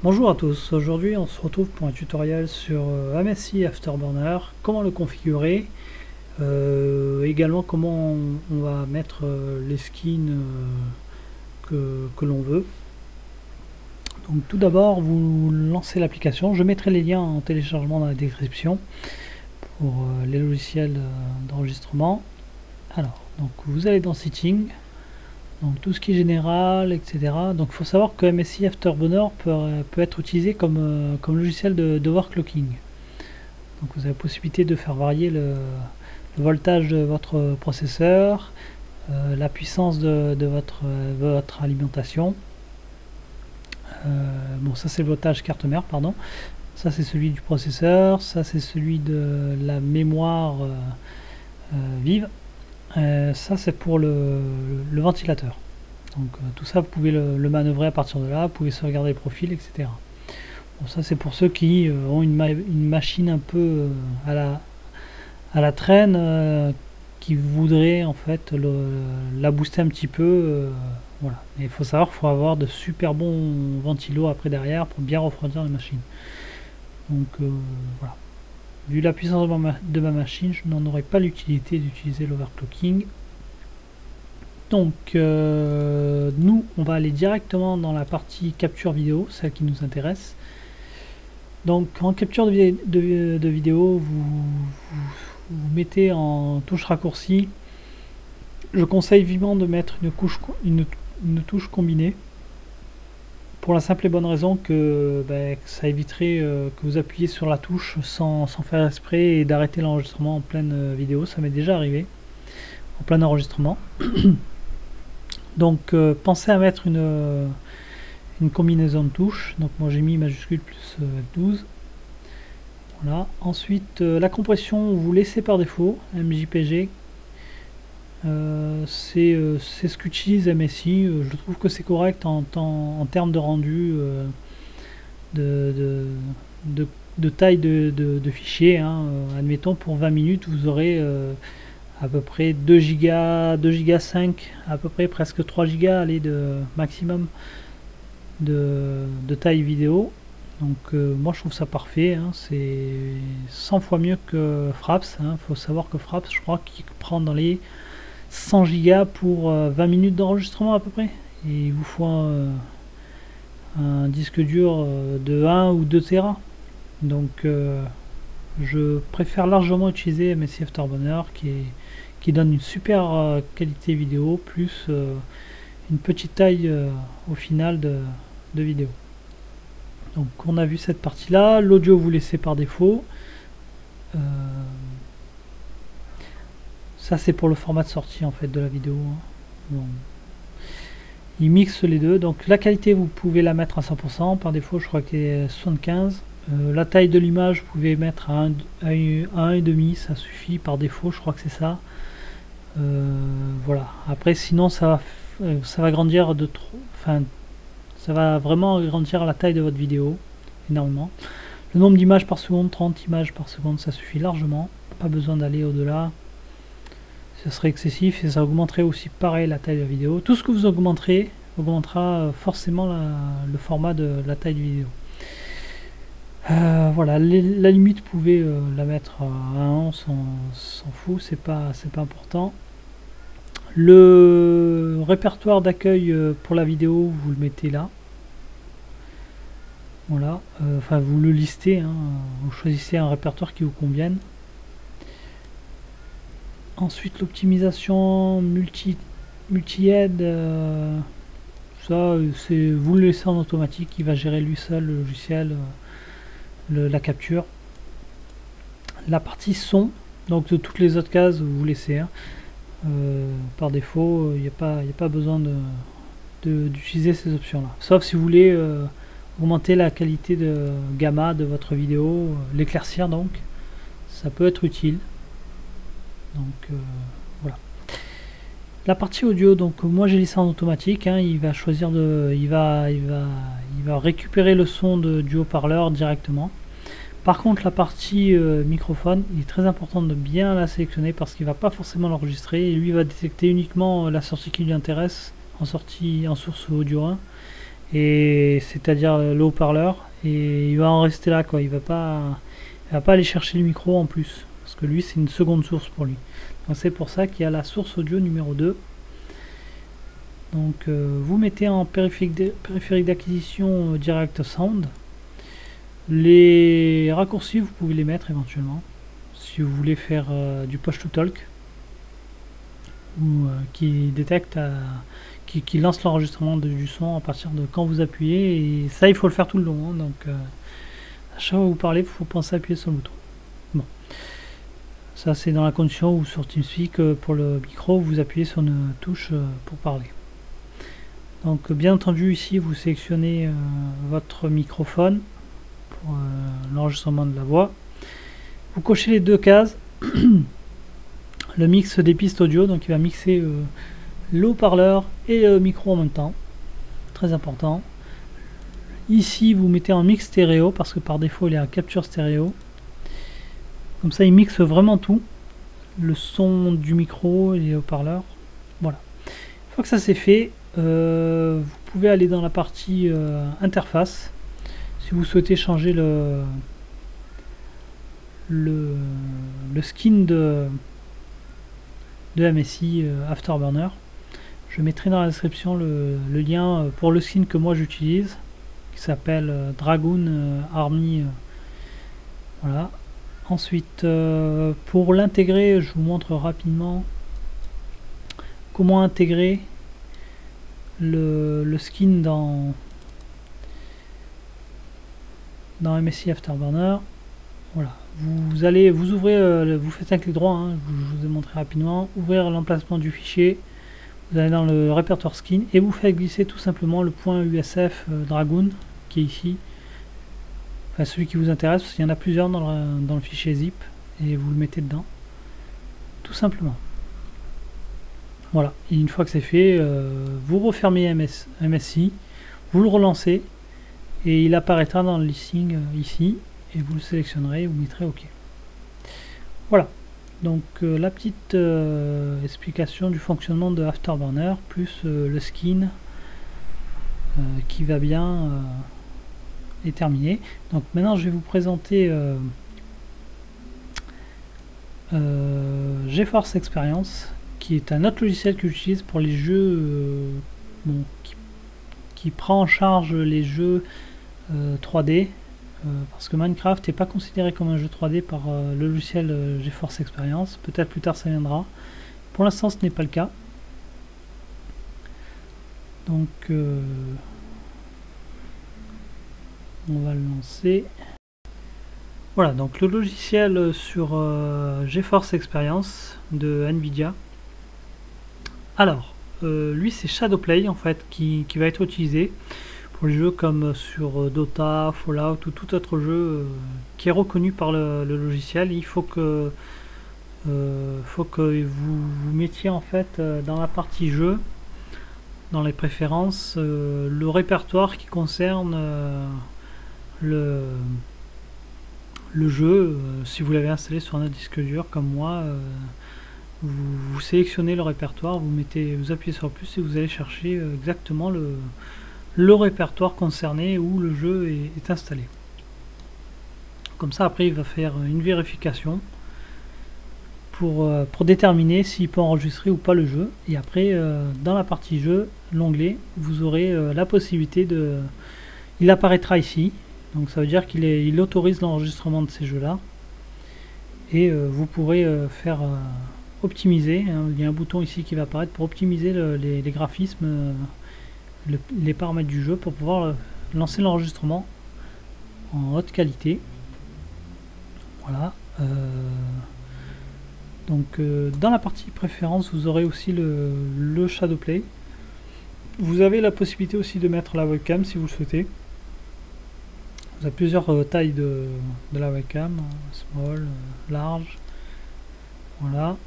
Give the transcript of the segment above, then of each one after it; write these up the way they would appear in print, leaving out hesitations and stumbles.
Bonjour à tous, aujourd'hui on se retrouve pour un tutoriel sur MSI Afterburner, comment le configurer, également comment on va mettre les skins que l'on veut. Donc tout d'abord vous lancez l'application, je mettrai les liens en téléchargement dans la description pour les logiciels d'enregistrement. Alors, donc vous allez dans Settings. Donc tout ce qui est général, etc. Donc il faut savoir que MSI Afterburner peut être utilisé comme logiciel de overclocking. Donc vous avez la possibilité de faire varier le voltage de votre processeur, la puissance de votre alimentation. Bon, ça c'est le voltage carte mère, pardon. Ça c'est celui du processeur, ça c'est celui de la mémoire vive. Ça c'est pour le ventilateur. Donc tout ça vous pouvez le manœuvrer à partir de là, vous pouvez sauvegarder le profil, etc. Bon, ça c'est pour ceux qui ont une machine un peu à la traîne, qui voudraient en fait la booster un petit peu. Voilà. Mais il faut savoir qu'il faut avoir de super bons ventilos après derrière pour bien refroidir la machine. Donc voilà. Vu la puissance de ma machine, je n'en aurais pas l'utilité d'utiliser l'overclocking. Donc nous on va aller directement dans la partie capture vidéo, celle qui nous intéresse. Donc en capture de vidéo, vous mettez en touche raccourci. Je conseille vivement de mettre une touche combinée, pour la simple et bonne raison que ça éviterait que vous appuyez sur la touche sans faire exprès et d'arrêter l'enregistrement en pleine vidéo. Ça m'est déjà arrivé en plein enregistrement. Donc pensez à mettre une combinaison de touches. Donc moi j'ai mis majuscule plus 12. Voilà. Ensuite la compression vous laissez par défaut MJPG. C'est ce qu'utilise MSI. Je trouve que c'est correct en termes de rendu, de taille de fichier, hein. Admettons pour 20 minutes vous aurez à peu près 2 Go 5, à peu près presque 3 Go allez, de maximum de taille vidéo. Donc moi je trouve ça parfait, hein. C'est 100 fois mieux que Fraps, hein. Faut savoir que Fraps, je crois qu'il prend dans les 100 Go pour 20 minutes d'enregistrement à peu près, et il vous faut un disque dur de 1 ou 2 Tera. Donc je préfère largement utiliser MSI Afterburner qui donne une super qualité vidéo plus une petite taille au final de vidéo. Donc on a vu cette partie là. L'audio vous laissez par défaut. Ça c'est pour le format de sortie en fait de la vidéo, hein. Bon. Il mixe les deux. Donc la qualité vous pouvez la mettre à 100%, par défaut je crois qu'elle est 75. La taille de l'image vous pouvez mettre à 1,5, ça suffit par défaut, je crois que c'est ça. Voilà. Après sinon ça va grandir de trop, enfin ça va vraiment agrandir la taille de votre vidéo énormément. Le nombre d'images par seconde, 30 images par seconde, ça suffit largement, pas besoin d'aller au-delà, ce serait excessif, et ça augmenterait aussi pareil la taille de la vidéo. Tout ce que vous augmenterez augmentera forcément le format de la taille de vidéo. Voilà, la limite vous pouvez la mettre à 1, on s'en fout, c'est pas important. Le répertoire d'accueil pour la vidéo, vous le mettez là. Voilà, enfin vous le listez, hein, vous choisissez un répertoire qui vous convienne. Ensuite l'optimisation multi-aide, ça c'est vous le laissez en automatique, il va gérer lui seul le logiciel, la capture. La partie son, donc de toutes les autres cases vous laissez, hein. Par défaut il n'y a pas besoin d'utiliser ces options là, sauf si vous voulez augmenter la qualité de gamma de votre vidéo, l'éclaircir, donc ça peut être utile. Donc voilà. La partie audio, donc moi j'ai laissé en automatique, hein, il va choisir il va récupérer le son du haut-parleur directement. Par contre la partie microphone, il est très important de bien la sélectionner parce qu'il va pas forcément l'enregistrer et lui il va détecter uniquement la sortie qui lui intéresse en source audio 1, et c'est-à-dire le haut-parleur, et il va en rester là quoi, il va pas aller chercher le micro en plus parce que lui c'est une seconde source pour lui. C'est pour ça qu'il y a la source audio numéro 2. Donc vous mettez en périphérique d'acquisition Direct Sound. Les raccourcis vous pouvez les mettre éventuellement si vous voulez faire du push to talk, ou qui détecte qui lance l'enregistrement du son à partir de quand vous appuyez, et ça il faut le faire tout le long, hein, donc à chaque fois que vous parlez il faut penser à appuyer sur le bouton. Bon, ça c'est dans la condition où sur TeamSpeak pour le micro vous appuyez sur une touche pour parler. Donc bien entendu ici vous sélectionnez votre microphone pour l'enregistrement de la voix, vous cochez les deux cases. Le mix des pistes audio, donc il va mixer le haut-parleur et le micro en même temps, très important. Ici vous mettez en mix stéréo parce que par défaut il est en capture stéréo, comme ça il mixe vraiment tout, le son du micro et les haut-parleurs. Voilà, une fois que ça c'est fait, vous pouvez aller dans la partie interface si vous souhaitez changer le skin de MSI Afterburner. Je mettrai dans la description le lien pour le skin que moi j'utilise, qui s'appelle Dragoon Army. Voilà. Ensuite, pour l'intégrer, je vous montre rapidement comment intégrer le skin dans MSI Afterburner. Voilà, vous ouvrez, vous faites un clic droit, hein, je vous ai montré rapidement, ouvrir l'emplacement du fichier, vous allez dans le répertoire skin et vous faites glisser tout simplement le point USF Dragoon qui est ici, enfin celui qui vous intéresse, parce qu'il y en a plusieurs dans le fichier zip, et vous le mettez dedans, tout simplement. Voilà, et une fois que c'est fait, vous refermez MSI, vous le relancez, et il apparaîtra dans le listing ici, et vous le sélectionnerez et vous mettrez OK. Voilà, donc la petite explication du fonctionnement de Afterburner, plus le skin qui va bien est terminé. Donc maintenant je vais vous présenter GeForce Experience, qui est un autre logiciel que j'utilise pour les jeux qui prend en charge les jeux 3D, parce que Minecraft n'est pas considéré comme un jeu 3D par le logiciel GeForce Experience. Peut-être plus tard ça viendra. Pour l'instant ce n'est pas le cas. Donc on va le lancer. Voilà, donc le logiciel sur GeForce Experience de Nvidia. Alors, lui c'est Shadowplay en fait qui va être utilisé pour les jeux comme sur Dota, Fallout ou tout autre jeu qui est reconnu par le logiciel. Il faut que vous mettiez en fait dans la partie jeu, dans les préférences, le répertoire qui concerne le jeu. Si vous l'avez installé sur un disque dur comme moi, vous sélectionnez le répertoire, vous appuyez sur plus et vous allez chercher exactement le répertoire concerné où le jeu est installé. Comme ça après il va faire une vérification pour déterminer s'il peut enregistrer ou pas le jeu, et après dans la partie jeu, l'onglet, vous aurez la possibilité il apparaîtra ici, donc ça veut dire qu'il autorise l'enregistrement de ces jeux là, et vous pourrez faire optimiser, hein, il y a un bouton ici qui va apparaître pour optimiser les graphismes, les paramètres du jeu, pour pouvoir lancer l'enregistrement en haute qualité. Voilà. Donc dans la partie préférence, vous aurez aussi le Shadowplay. Vous avez la possibilité aussi de mettre la webcam si vous le souhaitez. Vous avez plusieurs tailles de la webcam, small, large. Voilà.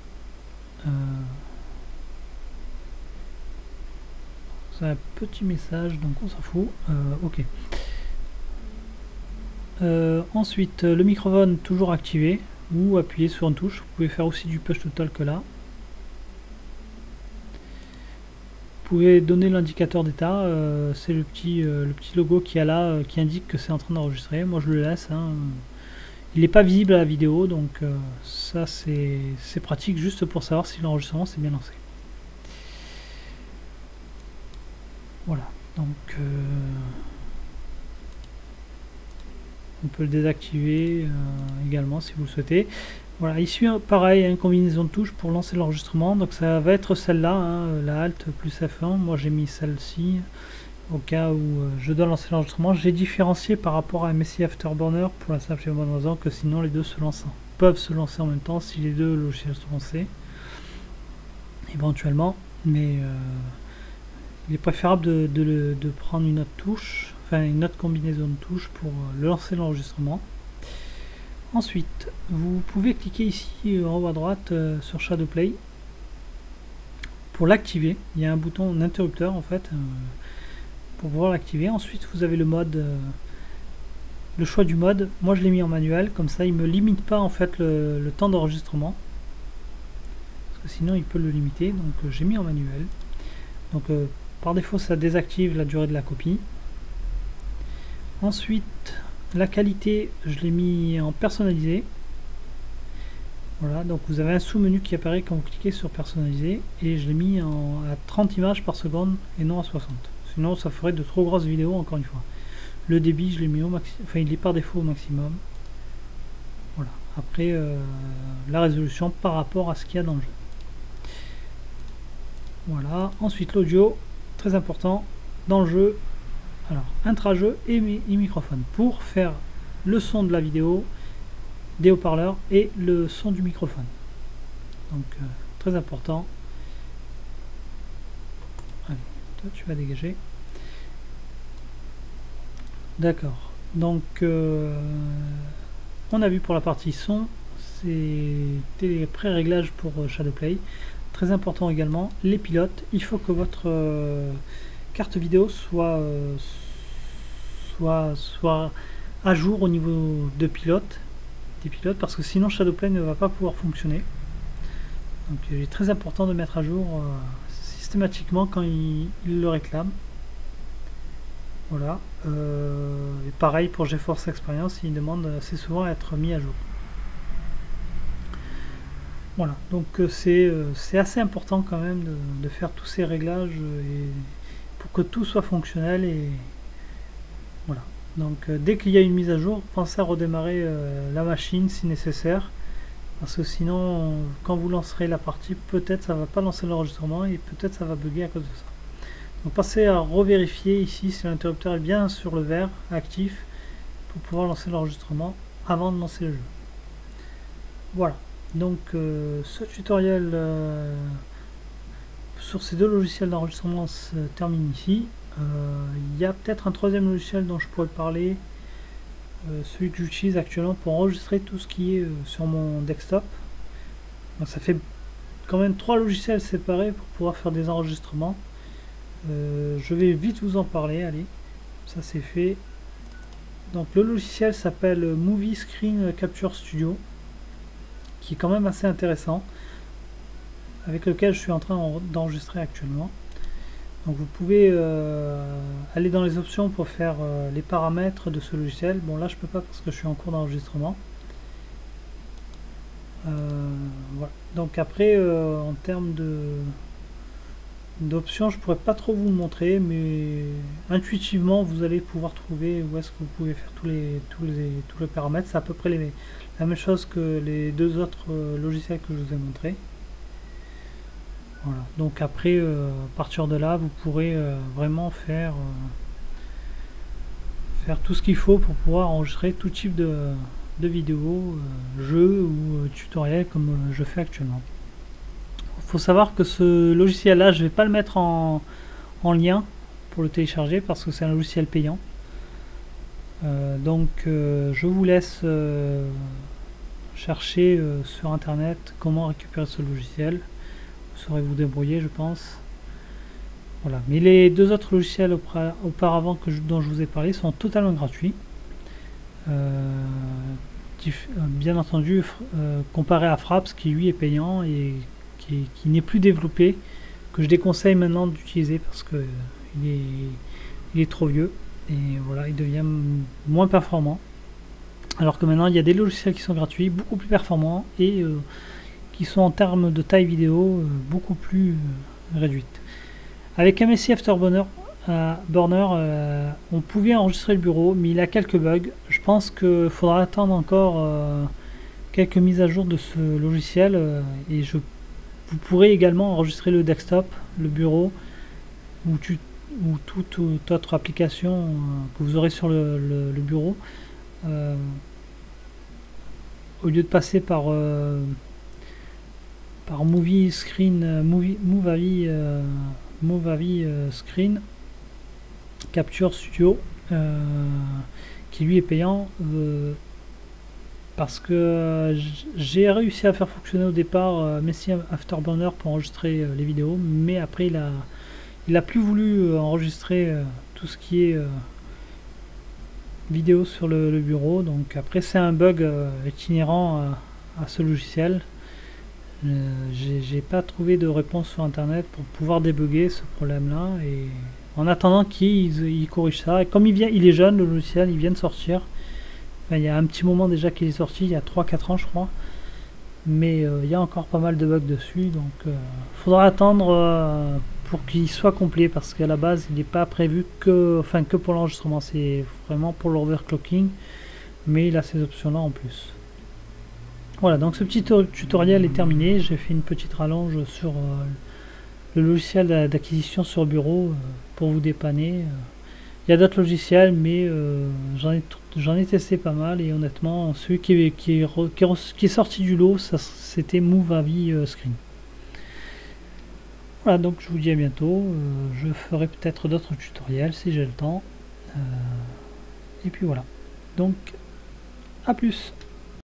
c'est un petit message, donc on s'en fout. Ok. Ensuite, le microphone toujours activé ou appuyer sur une touche. Vous pouvez faire aussi du push to talk là. Vous pouvez donner l'indicateur d'état, c'est le petit logo qui est là, qui indique que c'est en train d'enregistrer. Moi je le laisse, hein. Il n'est pas visible à la vidéo, donc ça c'est pratique juste pour savoir si l'enregistrement s'est bien lancé. Voilà, donc on peut le désactiver également si vous le souhaitez. Voilà, ici pareil, une combinaison de touches pour lancer l'enregistrement, donc ça va être celle-là, hein, la Alt plus F1, moi j'ai mis celle-ci, au cas où je dois lancer l'enregistrement. J'ai différencié par rapport à MSI Afterburner pour la simple et bonne raison que sinon les deux peuvent se lancer en même temps si les deux logiciels sont lancés, éventuellement, mais il est préférable de prendre une autre touche, enfin une autre combinaison de touches pour lancer l'enregistrement. Ensuite, vous pouvez cliquer ici en haut à droite sur Shadowplay pour l'activer. Il y a un bouton d'interrupteur en fait pour pouvoir l'activer. Ensuite, vous avez le mode, le choix du mode. Moi, je l'ai mis en manuel, comme ça, il me limite pas en fait le temps d'enregistrement, parce que sinon, il peut le limiter. Donc, j'ai mis en manuel. Donc, par défaut, ça désactive la durée de la copie. Ensuite, la qualité, je l'ai mis en personnalisé. Voilà, donc vous avez un sous-menu qui apparaît quand vous cliquez sur personnaliser, et je l'ai mis à 30 images par seconde et non à 60. Sinon, ça ferait de trop grosses vidéos, encore une fois. Le débit, je l'ai mis au maximum, enfin il est par défaut au maximum. Voilà. Après, la résolution par rapport à ce qu'il y a dans le jeu. Voilà. Ensuite, l'audio, très important dans le jeu. Alors, intra-jeu et microphone pour faire le son de la vidéo, des haut-parleurs et le son du microphone. Donc, très important. Allez, toi, tu vas dégager. D'accord. Donc, on a vu pour la partie son, c'était les pré-réglages pour Shadowplay. Très important également, les pilotes. Il faut que votre carte vidéo soit à jour au niveau de des pilotes, parce que sinon Shadowplay ne va pas pouvoir fonctionner. Donc il est très important de mettre à jour systématiquement quand il le réclame. Voilà. Et pareil pour GeForce Experience, il demande assez souvent à être mis à jour. Voilà, donc c'est assez important quand même de faire tous ces réglages pour que tout soit fonctionnel. Et voilà, donc dès qu'il y a une mise à jour, pensez à redémarrer la machine si nécessaire, parce que sinon quand vous lancerez la partie, peut-être ça va pas lancer l'enregistrement et peut-être ça va bugger à cause de ça. Donc pensez à revérifier ici si l'interrupteur est bien sur le vert actif pour pouvoir lancer l'enregistrement avant de lancer le jeu. Voilà. Donc ce tutoriel sur ces deux logiciels d'enregistrement se termine ici. Il y a peut-être un troisième logiciel dont je pourrais parler, celui que j'utilise actuellement pour enregistrer tout ce qui est sur mon desktop. Donc ça fait quand même 3 logiciels séparés pour pouvoir faire des enregistrements. Je vais vite vous en parler, allez, ça c'est fait. Donc le logiciel s'appelle Movie Screen Capture Studio, qui est quand même assez intéressant, avec lequel je suis en train d'enregistrer actuellement. Donc vous pouvez aller dans les options pour faire les paramètres de ce logiciel. Bon là je peux pas parce que je suis en cours d'enregistrement. Voilà. Donc après en termes d'options, je pourrais pas trop vous le montrer, mais intuitivement vous allez pouvoir trouver où est-ce que vous pouvez faire tous les paramètres. C'est à peu près la même chose que les deux autres logiciels que je vous ai montrés. Voilà. Donc après, à partir de là, vous pourrez vraiment faire tout ce qu'il faut pour pouvoir enregistrer tout type de vidéos, jeux ou tutoriels comme je fais actuellement. Il faut savoir que ce logiciel là, je vais pas le mettre en lien pour le télécharger parce que c'est un logiciel payant. Donc je vous laisse chercher sur internet comment récupérer ce logiciel. Vous saurez vous débrouiller, je pense. Voilà. Mais les deux autres logiciels auparavant dont je vous ai parlé sont totalement gratuits. Bien entendu, comparé à Fraps qui lui est payant et qui n'est plus développé, que je déconseille maintenant d'utiliser parce que il est trop vieux et voilà, il devient moins performant. Alors que maintenant il y a des logiciels qui sont gratuits, beaucoup plus performants et qui sont en termes de taille vidéo beaucoup plus réduite. Avec MSI Afterburner, on pouvait enregistrer le bureau, mais il a quelques bugs. Je pense qu'il faudra attendre encore quelques mises à jour de ce logiciel et vous pourrez également enregistrer le desktop, le bureau ou toute autre application que vous aurez sur le bureau. Au lieu de passer par Movie Screen, Movavi Screen Capture Studio qui lui est payant parce que j'ai réussi à faire fonctionner au départ MSI Afterburner pour enregistrer les vidéos, mais après il a plus voulu enregistrer tout ce qui est vidéo sur le bureau. Donc après c'est un bug itinérant à ce logiciel. J'ai pas trouvé de réponse sur internet pour pouvoir débugger ce problème là, et en attendant qu'il corrige ça, et comme il est jeune, le logiciel il vient de sortir, enfin, il y a un petit moment déjà qu'il est sorti, il y a 3-4 ans je crois, mais il y a encore pas mal de bugs dessus, donc faudra attendre pour qu'il soit complet, parce qu'à la base il n'est pas prévu que pour l'enregistrement, c'est vraiment pour l'overclocking, mais il a ces options là en plus. Voilà, donc ce petit tutoriel est terminé. J'ai fait une petite rallonge sur le logiciel d'acquisition sur bureau pour vous dépanner. Il y a d'autres logiciels, mais j'en ai testé pas mal, et honnêtement, celui qui est sorti du lot, c'était Movavi Screen. Voilà, donc je vous dis à bientôt. Je ferai peut-être d'autres tutoriels si j'ai le temps. Et puis voilà. Donc, à plus.